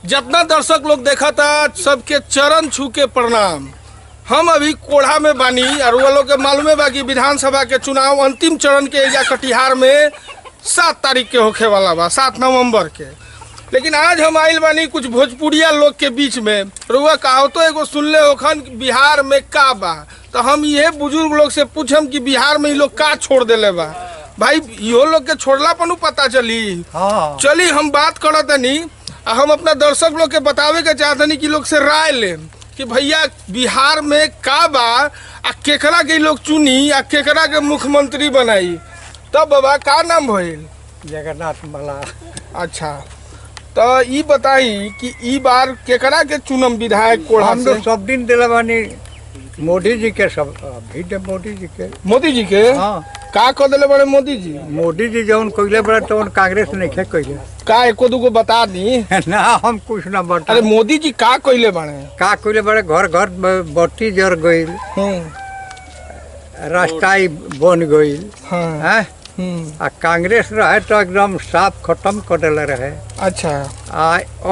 जितना दर्शक लोग देखा था सबके चरण छू के प्रणाम। हम अभी कोढ़ा में बानी और वो लोग के मालूम है कि विधानसभा के चुनाव अंतिम चरण के एरिया कटिहार में 7 तारीख के होखे वाला बा, 7 नवंबर के। लेकिन आज हम आइल बानी कुछ भोजपुरिया लोग के बीच में। रुआ कहो तो एगो सुनले होखन बिहार में का बा, तो हम ये बुजुर्ग लोग से पूछम कि बिहार में ये लोग का छोड़ देले बा। भाई यो लोग के छोड़ला पर पता चली। हाँ। चली हम बात करतनी, हम अपना दर्शक लोग के बतावे के चाहतनी कि लोग से राय ले कि भैया बिहार में का बा, आ केकरा के लोग चुनी, आ केकरा के मुख्यमंत्री बनाई। तब बाबा का नाम भइल? जगन्नाथ मला। अच्छा, तो ये बताई कि ई बार केकरा के चुनम विधायक कोढ़ा हम तो सब दिन दिला बानी मोदी जी के, सब भी मोदी जी के। मोदी जी के? हाँ। का कर दिले बड़े मोदी जी? मोदी जी जौन कइले बड़े तो कांग्रेस नहीं खे कइले। का एको दुगो बता दी ना, हम कुछ ना बता। अरे मोदी जी का कइले बड़े? का कइले बड़े, घर घर बत्ती जर गइल, रास्ता बन गइल। हाँ। आ कांग्रेस रहे तो एकदम साफ खत्म कर देले रहे। अच्छा।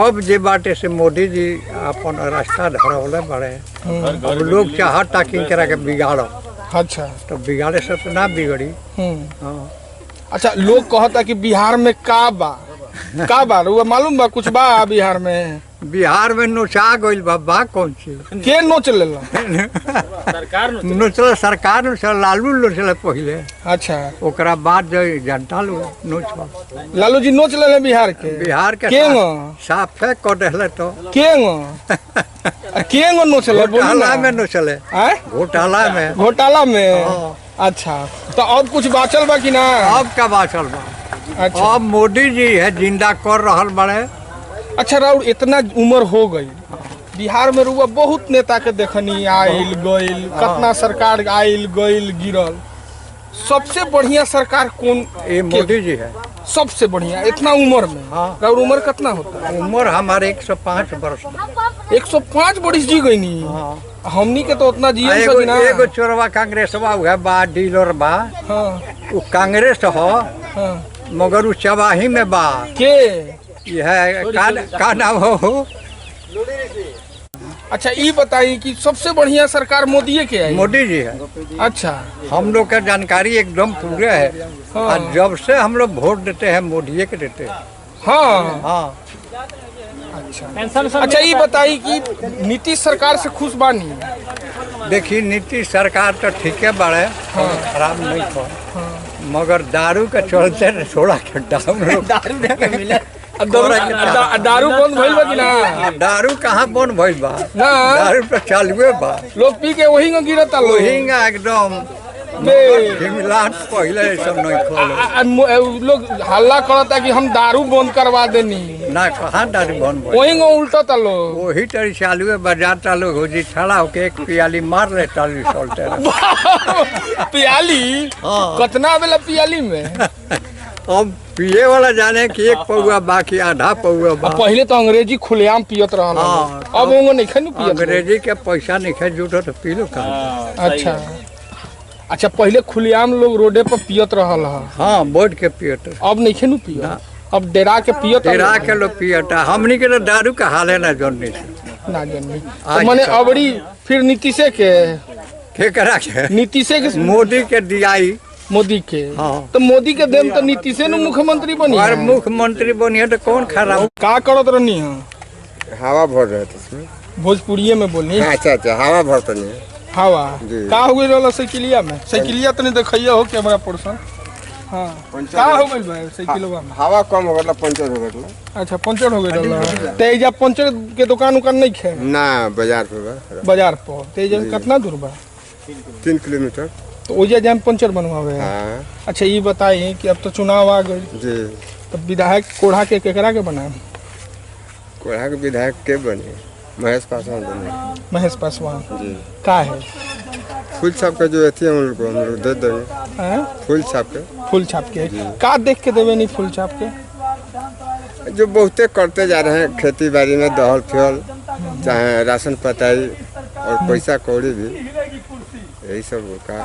अब जे बाटे से मोदी जी अपन रास्ता धरवले बड़े। अब लोग चाहता कि करा के बिगाड़ो। अच्छा, तो बिगाड़े से तो ना बिगड़ी। हाँ। अच्छा, लोग कहता कि बिहार में का बा वो मालूम बा? कुछ बा बिहार में? बिहार में नोचा गइल बा कौन चीज के नोच लेला? सरकार नोचल, लालू नोचल पहले। अच्छा, ओकरा बाद जो जनता लोग नोच, लालू जी नोच ले बिहार के साफे कर देले। तो केंगो नोचले? घोटाला में नोचले। घोटाला में। अच्छा, तो अब कुछ बाचल बा कि ना? अब का बाचल बा? अच्छा, अब मोदी जी है जिंदा कर रहल बड़े। अच्छा, राउर इतना उम्र हो गई, बिहार में रुआ बहुत नेता के देखनी आइल गइल, कितना सरकार आइल गइल गिरल। सबसे बढ़िया सरकार कौन? मोदी जी है सबसे बढ़िया। इतना उम्र में? हाँ। राउर उम्र कितना होता है? उम्र हमारे 105 वर्ष। 105 वर्ष जी गई नी। हाँ। हमनी के तो उतना जिए सकी ना। एगो चोरवा कांग्रेस बा डीलर बा। हाँ। वो कांग्रेस हो। हाँ। मगर वो चबाही में बा के यह का नाम हो? अच्छा, ये बताइए कि सबसे बढ़िया सरकार मोदी के है? मोदी जी है। अच्छा, हम लोग का जानकारी एकदम पूरे है। हाँ। और जब से हम लोग वोट देते हैं मोदी के देते हैं। हाँ। हाँ। अच्छा, ये बताइए कि नीतीश सरकार से खुश बानी? देखिए, नीतीश सरकार तो ठीक है बड़े। हाँ। खराब नहीं था। हाँ। मगर दारू का चलते थोड़ा दारू बंद भइल बा कि ना? दारू कहाँ बंद भइल बा? दारू तो चालुए बा। लोग पी के वही गिरता एकदम पहले सब नहीं। लोग हल्ला करता कि हम दारू बंद करवा देनी ना। कहाँ दारू बंद? वही उल्टा लोग वही तरी चालू बाजार लोग हो जी खड़ा होके एक पियाली मार ले चालू चलते पियाली? कितना बेला पियाली में? अब पिए वाला जाने कि एक पौआ बाकी आधा पौआ बा। पहले तो अंग्रेजी खुलेआम पियत रहल। अब वो नहीं पियत। अंग्रेजी के पैसा नहीं जुटो तो पी लो कहाँ। अच्छा। अच्छा, पहले खुलेआम लोग रोडे पर पियत रहल। हाँ, बोर्ड के पियत। अब नहीं पियत, अब डेरा के पियत। डेरा के लोग पियता। हमनी के तो दारू का हाल है ना जाननी ना जाननी। तो माने अबड़ी फिर नीतीशे के करा के नीतीशे के मोदी के दियाई मोदी के। हाँ। तो मोदी के देम तो नीतीशे ने मुख्यमंत्री बनी। और मुख्यमंत्री बनी है तो कौन खराब? का करत रहनी है? हवा भर रहे थे भोजपुरिये में बोलनी। अच्छा, हवा भरता नहीं। हवा का हो गई साइकिलिया में? साइकिलिया तो नहीं देखिए हो कैमरा पर्सन। हाँ, का हो गई भाई साइकिलवा में? हवा कम हो गया, पंचर हो गया। अच्छा, पंचर हो गई। तेजा पंचर के दुकान नहीं खे ना? बाजार पे। बाजार पर तेजा कितना दूर बा? 3 किलोमीटर। तो ओजा जाम पंचर बनवावे। हाँ। अच्छा, ये बताइए कि अब तो चुनाव आ गई जी, तो विधायक कोढ़ा के केकरा के बनाए? कोढ़ा के विधायक के बने? महेश पासवान बने। महेश पासवान जी। का है? फूल छाप के जो अथी है हम लोग दे देंगे। फूल छाप के का देख के देवे? नहीं, फूल छाप के जो बहुते करते जा रहे हैं खेती बाड़ी में, दहल फ्यूल चाहे राशन पताई और पैसा कौड़ी भी, यही सब का।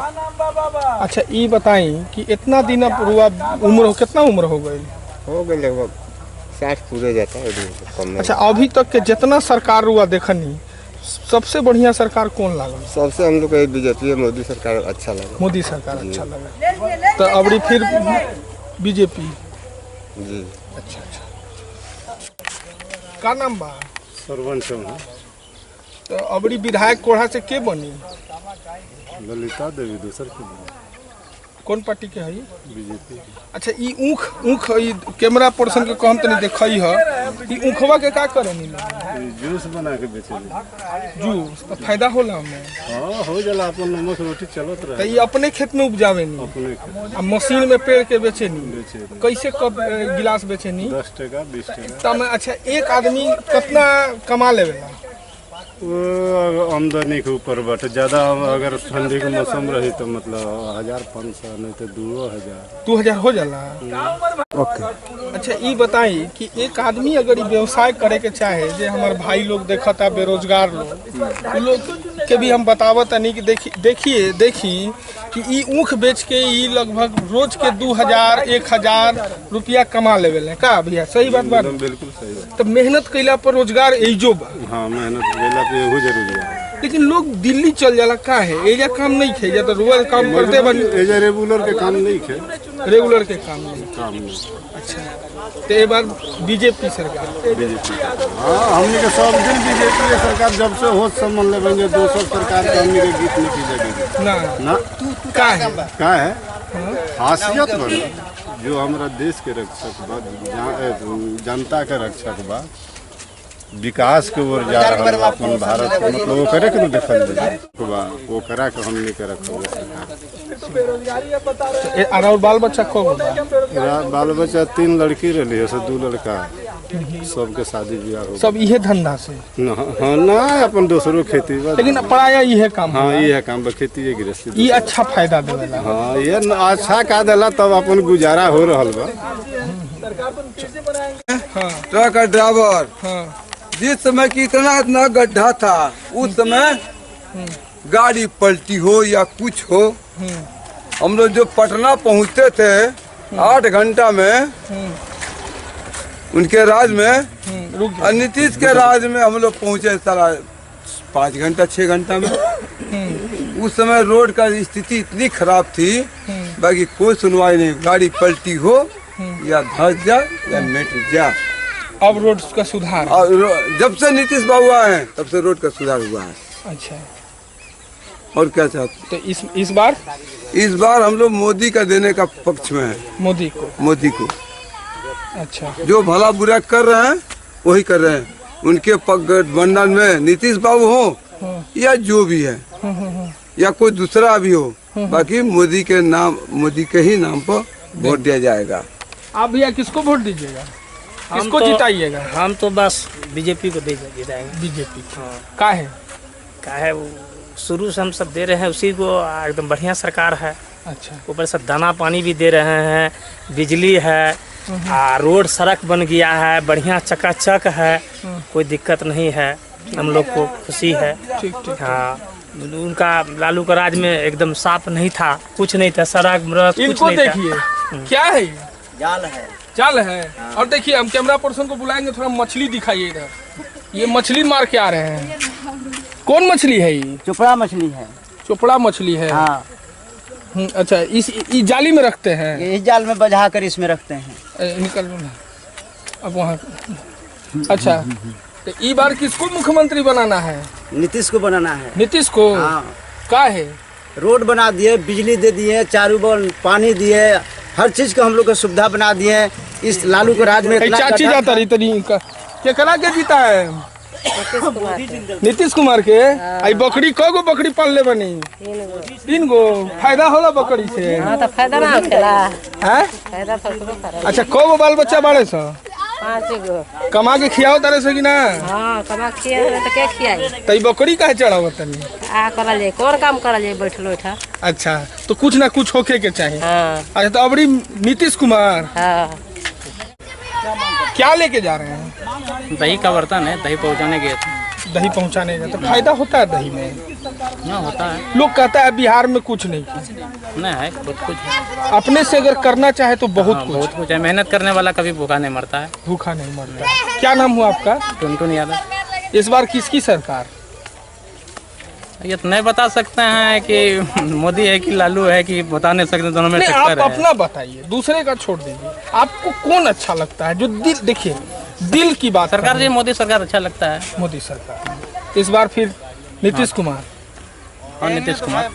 अच्छा, ये बताई कि इतना दिन उम्र कितना उम्र हो गई? हो गई लगभग 60 पूरे जाता है कम में। अच्छा, अभी तक के जितना सरकार हुआ देखनी, सबसे बढ़िया सरकार कौन लागल? सबसे हम लोग को बीजेपी मोदी सरकार अच्छा लगा। मोदी सरकार अच्छा लगा, तो अबरी फिर बीजेपी। जी। अच्छा अच्छा, का नाम बा? सरवन चौहान। तो अबरी विधायक कोढ़ा से के बनी? ललिता देवी दूसर की कौन पार्टी के है? बीजेपी। अच्छा, ई ऊख ई कैमरा पर्सन के कहम तनी देखई ह, ई ऊखवा के का करेनी? जूस बना के बेचे। जूस तो फायदा होला हमें? हाँ, हो जाला, अपन नमक रोटी चलत तो रहे। ये अपने खेत में उपजावेनी, अपने खेत आ मशीन में पेड़ के बेचेनी? बेचे। कैसे कब गिलास बेचेनी? 10 टका 20 टका। तब अच्छा, एक आदमी कितना कमा लेवेला? वो आमदनी के ऊपर बाटे। ज्यादा अगर ठंडी के मौसम रही तो मतलब 1500, नहीं तो 2000। 2000 हो जाला। ओके। अच्छा, ये बताई कि एक आदमी अगर व्यवसाय करे के चाहे, जे हमारे भाई लोग देखता बेरोजगार लोग, उ लोग के भी हम बतावत नहीं कि देखी कि ई ऊख बेच के ई लगभग रोज के 2000 1000 रुपया कमा लेवेले का भैया? सही बात बा? बिल्कुल सही बात। तो मेहनत कैला पर रोजगार एजो बा। हाँ, मेहनत केला पे एहू जरूरी है। लेकिन लोग दिल्ली चल जाला का है? एजा काम नहीं खे जा, तो रोज काम करते बनी। एजा रेगुलर के काम नहीं खे। रेगुलर के काम नहीं। काम नहीं। अच्छा, तो ये बार बीजेपी सरकार। बीजेपी। हाँ, हमने के सब दिन बीजेपी के सरकार जब से हो समझ ले बन 200 सरकार के हमने के गीत नहीं की जाएगी ना ना। का है खासियत बनी जो हमारा देश के रक्षक बा, जनता के रक्षक बा, विकास के ओर जा रहा बा अपन भारत, मतलब वो करे के देखल बा, वो करा के हमने के रखल सरकार। और बाल बच्चा को बाल बच्चा 3 लड़की रही है, 2 लड़का, सबके शादी ब्याह हो। सब इहे धंधा से? हाँ ना, अपन दूसरों खेती बा। लेकिन पढ़ाया इहे काम? हाँ, ये काम बा, खेती गृहस्थी। ये अच्छा फायदा देवेला? हाँ, ये अच्छा का देला, तब अपन गुजारा हो रहल बा। हाँ, ट्रक का ड्राइवर हाँ, जिस समय की इतना गड्ढा था, उस समय गाड़ी पलटी हो या कुछ हो, हम लोग जो पटना पहुंचते थे 8 घंटा में उनके राज में, रुक और नीतीश के राज में हम लोग पहुंचे सारा 5 घंटा 6 घंटा में। उस समय रोड का स्थिति इतनी खराब थी, बाकी कोई सुनवाई नहीं, गाड़ी पलटी हो या धस जा या मिट जा। अब रोड का सुधार? और जब से नीतीश बाबू आए हैं तब से रोड का सुधार हुआ है। अच्छा, और क्या चाहते? तो इस बार हम लोग मोदी का देने का पक्ष में है। मोदी को। अच्छा, जो भला बुरा कर रहे हैं वही कर रहे हैं। उनके गठबंधन में नीतीश बाबू हो या जो भी है, या कोई दूसरा भी हो, बाकी मोदी के ही नाम पर वोट दिया जाएगा। आप भैया किसको वोट दीजिएगा? किसको जिताइएगा? हम तो बस बीजेपी को जिताएंगे। बीजेपी। हाँ, का है वो शुरू से हम सब दे रहे हैं उसी को, एकदम बढ़िया सरकार है। अच्छा, ऊपर से दाना पानी भी दे रहे हैं, बिजली है, रोड सड़क बन गया है, बढ़िया चकाचक है, कोई दिक्कत नहीं है, हम लोग को खुशी है। ठीक। हाँ, उनका लालू का राज में एकदम साफ नहीं था, कुछ नहीं था, सड़क कुछ इनको नहीं था। देखिए क्या है? जाल है। और देखिए, हम कैमरा पर्सन को बुलाएंगे, थोड़ा मछली दिखाइए इधर। ये मछली मार के आ रहे हैं। कौन मछली है ये? चोपड़ा मछली है। चोपड़ा मछली है? हाँ। अच्छा, इस जाली में रखते हैं? इस जाल में बजा कर इसमें रखते हैं। निकल ना अब वहाँ। अच्छा, तो इस बार किसको मुख्यमंत्री बनाना है? नीतीश को बनाना है। नीतीश को? हाँ। का है? रोड बना दिए, बिजली दे दिए, चारों बगल पानी दिए, हर चीज को हम लोग को सुविधा बना दिए। इस लालू के राज में चाची जाता रही तरी क्या करा के जीता है? नीतीश कुमार के। आई बकरी कगो बकरी पाल ले बनी? 3 गो। फायदा होला बकरी से? हाँ, तो फायदा ना होखेला। हैं? फायदा तो खूब करे। अच्छा, कगो बाल बच्चा बाड़े सा? 5 गो। कमा के खियाओ तारे से कि ना? हाँ, कमा के खियाए तो क्या खियाई? तई बकरी काहे चढ़ावत तनी? आ करल जाए, कौन काम करल जाए बैठलो बैठा? अच्छा, तो कुछ ना कुछ होके के चाहिए। हाँ। अच्छा, तो अबरी नीतीश कुमार हाँ। क्या लेके जा रहे हैं? दही का बर्तन है, दही पहुंचाने गए थे। दही पहुंचाने जाते, फायदा होता है दही में? हाँ होता है। लोग कहता है बिहार में कुछ नहीं किया, नहीं है, बहुत कुछ है। अपने से अगर करना चाहे तो बहुत कुछ। बहुत कुछ है, मेहनत करने वाला कभी भूखा नहीं मरता है। भूखा नहीं मरता है। क्या नाम हुआ आपका? टुनटुन यादव। इस बार किसकी सरकार? ये तो नहीं बता सकते हैं कि मोदी है कि लालू है कि बता नहीं सकते, दोनों में नहीं, टक्कर आप है। अपना बताइए, दूसरे का छोड़ दीजिए। आपको कौन अच्छा लगता है? जो दिल, देखिए दिल की बात। सरकार जी मोदी सरकार अच्छा लगता है। मोदी सरकार। इस बार फिर नीतीश कुमार और नीतीश कुमार।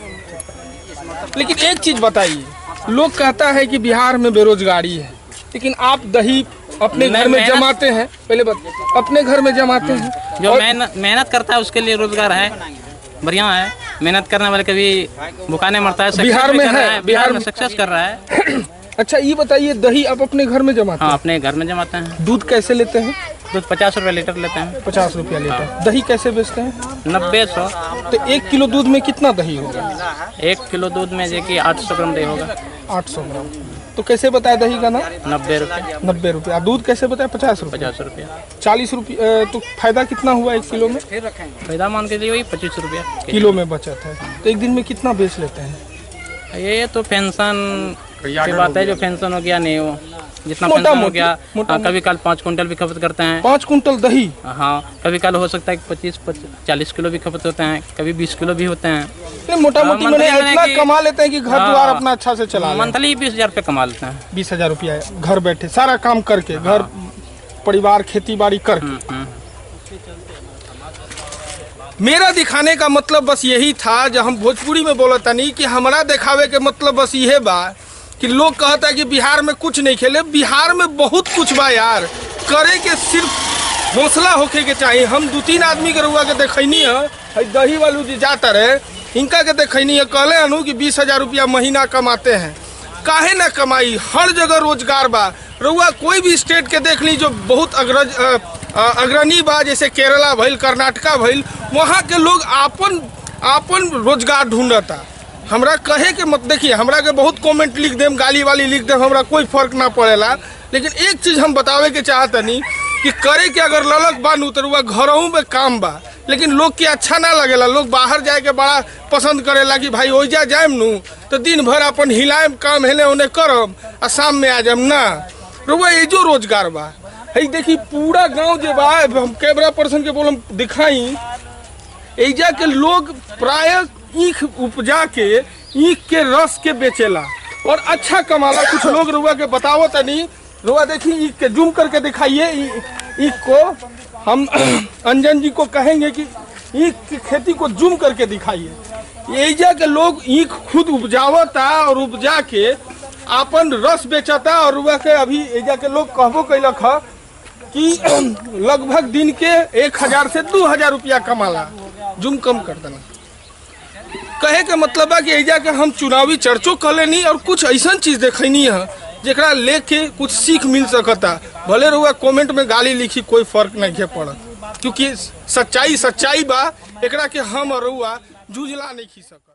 लेकिन एक चीज बताइए, लोग कहता है कि बिहार में बेरोजगारी है, लेकिन आप दही अपने घर में जमाते हैं, पहले अपने घर में जमाते हैं। जो मेहनत करता है उसके लिए रोजगार है, बढ़िया है। मेहनत करने वाले कभी भूखा नहीं मरता है। बिहार में है, बिहार में सक्सेस कर रहा है। अच्छा ये बताइए, दही आप अपने घर में जमाते हैं? हाँ अपने घर में जमाते हैं। दूध कैसे लेते हैं? दूध 50 रुपये लीटर लेते हैं। 50 रुपया लीटर। दही कैसे बेचते हैं? 90-100। तो 1 किलो दूध में कितना दही होगा? 1 किलो दूध में जो कि 800 ग्राम दही होगा। 800 ग्राम। तो कैसे बताया दही का नाम? 90 रुपये। 90 रुपया। दूध कैसे बताया? 50 रुपया। 50 रुपया। 40 रुपये। तो फायदा कितना हुआ 1 किलो में? फायदा मान के लिए वही 25 रुपया किलो में बचत है। तो एक दिन में कितना बेच लेते हैं? ये तो पेंशन की बात है, जो पेंशन हो गया नहीं हो, जितना मोटा पेंशन हो मोटी, गया। मोटा हाँ, कभी कल 5 कुंटल भी खपत करते हैं। 5 कुंटल दही? हाँ कभी कल हो सकता है कि 25-40 किलो भी खपत होते हैं, कभी 20 किलो भी होते हैं। नहीं, मोटा मोटी मैंने इतना कमा लेते हैं कि घर द्वार अपना अच्छा से चला लें। मंथली 20,000 रुपये कमा लेते हैं। 20,000 रुपया घर बैठे सारा काम करके, घर परिवार खेती बाड़ी करके। मेरा दिखाने का मतलब बस यही था, जब हम भोजपुरी में बोला था नहीं कि हमारा दिखावे के मतलब बस यही बा कि लोग कहता है कि बिहार में कुछ नहीं खेले। बिहार में बहुत कुछ बा यार, करे के सिर्फ हौसला होके के चाहिए। हम 2-3 आदमी के रुआ के देखनी है, दही वालू जी जाता रहे, इनका के देखनी है, कहले अनु कि 20,000 रुपया महीना कमाते हैं। काहे ना कमाई, हर जगह रोजगार बा। रुआ कोई भी स्टेट के देख ली जो बहुत अग्रणी बा, जैसे केरला भइल, कर्नाटका भइल, वहाँ के लोग आपन रोजगार ढूंढता। हमरा कहे के मत देखिए, हमरा के बहुत कमेंट लिख देम, गाली वाली लिख देम, हमरा कोई फर्क ना पड़ेला। लेकिन एक चीज हम बतावे के चाहतनी कि करे के अगर ललक बानू तो रुआ घरों में काम बा, लेकिन लोग के अच्छा ना लगेला। लोग बाहर जाए के बड़ा पसंद करेला कि भाई ओइजा जाएम नू तो दिन भर अपन हिलाएम, काम हेले ओने करम आ शाम में आ जाएम ना। रुआ ये जो रोजगार बा, है देखी पूरा गांव जे बा, हम कैमरा पर्सन के बोलम दिखाई, एजा के लोग प्राय ईख उपजा के ईख के रस के बेचेला और अच्छा कमाला। कुछ लोग रुआ के बताओ तनी, रुआ देखी ईख के जूम करके दिखाइए। ईख को हम अंजन जी को कहेंगे कि ईख की खेती को जूम करके दिखाइए। एजा के लोग ईख खुद उपजावता और उपजा के आपन रस बेचता। और रुआ के अभी एजा के लोग कहबो कैलक ह कि लगभग दिन के 1,000 से 2,000 रुपया कमाला। जूम कम कर देना। कहे के मतलब है कि एजा के हम चुनावी चर्चो कर नहीं और कुछ ऐसा चीज देखनी है जरा लेके कुछ सीख मिल सकता। भले रहुआ कमेंट में गाली लिखी, कोई फर्क नहीं पड़त, क्योंकि सच्चाई बा, एकरा के हम और रहुआ जूझला नहीं खी सकत।